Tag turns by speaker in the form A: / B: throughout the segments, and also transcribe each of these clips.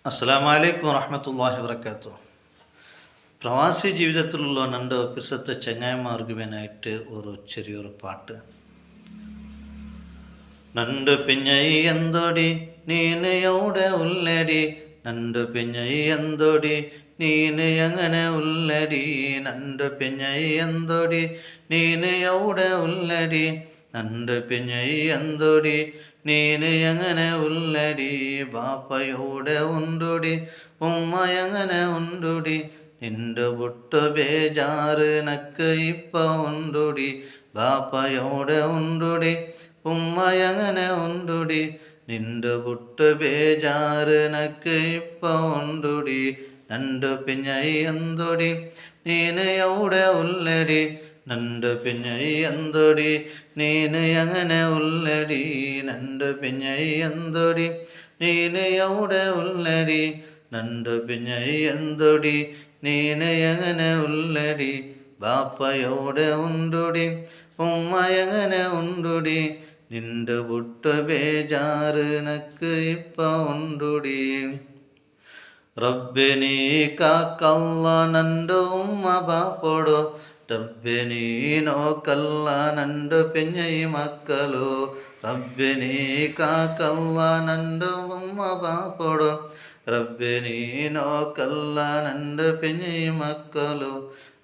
A: അസ്സലാമു അലൈക്കും വറഹ്മത്തുള്ളാഹി വബറകാതുഹു. പ്രവാസി ജീവിതത്തിലുള്ള രണ്ട് പിസത്തെ ചങ്ങായിമാർഗുവാനായിട്ട് ഒരു ചെറിയൊരു പാട്ട്. നണ്ട് പിഞ്ഞൈ എന്തോടി നീന് എവിടെ ഉള്ളടി, നണ്ട് പിഞ്ഞൈ എന്തോടി നീന് എങ്ങനെ ഉള്ളടി, നണ്ട് പിഞ്ഞൈ എന്തോടി നീന് എവിടെ ഉള്ളടി, നണ്ട് പിഞ്ഞൈ എന്തോടി നീന് എങ്ങനെ ഉള്ളടി, ബാപ്പയുടെ ഉണ്ടുടി ഉമ്മ എങ്ങനെ ഉണ്ടുടി, നിന്റെ വിട്ടു ബേജാറ് നക്ക് ഇപ്പ ഉണ്ടുടി, ബാപ്പയോടെ ഉണ്ടുടി ഉമ്മ എങ്ങനെ ഉണ്ടുടി, നിന്റെ വിട്ടു ബേജാറ് നക്ക് ഇപ്പ ഉണ്ടുടി, നണ്ട് പിഞ്ഞൈ എന്തോടി നീന് എവിടെ ഉള്ളടി, നണ്ട് പിഞ്ഞൈ എന്തോടി നീന് എങ്ങനെ ഉള്ളടി, നണ്ട് പിഞ്ഞൈ എന്തോടി നീന് എവിടെ ഉള്ളടി, നണ്ട് പിഞ്ഞൈ എന്തോടി നീന് എങ്ങനെ ഉള്ളടി, ബാപ്പയോടെ ഉണ്ടുടി ഉമ്മ എങ്ങനെ ഉണ്ടുടി, നിന്റെ വിട്ടു ബേജാറ് നക്ക് ഇപ്പ ഉണ്ടുടി. റബ്ബിനീ കാക്കല്ല നന്റെ ഉമ്മ ബാപ്പോടോ, റബ്ബിനീ നോക്കല്ല നന്റെ പിഞ്ഞൈ മക്കളോ, റബ്ബിനീ കാക്കല്ല നന്റെ ഉമ്മ ബാപ്പോടോ, റബ്ബിനീ നോക്കല്ല നന്റെ പിഞ്ഞൈ മക്കളോ,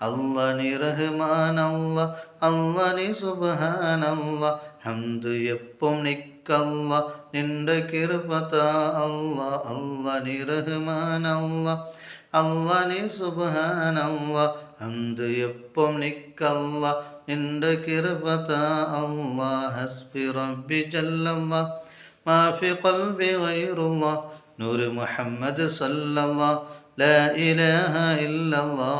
A: അല്ല നീ റഹ്മാനല്ല അല്ല നീ സുബ്ഹാനല്ല, ഹംദ് എപ്പം നിക്കല്ല നിന്റെ കിർപത അല്ല, അല്ല നീ റഹ്മാനല്ല അല്ല നീ സുബ്ഹാനല്ല, ഹംദ് എപ്പം നിക്കല്ല നിന്റെ കിർപത അല്ല, ഹസ്ബി റബ്ബി ജല്ലല്ല മാ ഫി ഖൽബി ഗൈറുല്ലാ, നൂർ മുഹമ്മദ് സല്ലല്ലാ ലാ ഇലാഹ ഇല്ലല്ലാ.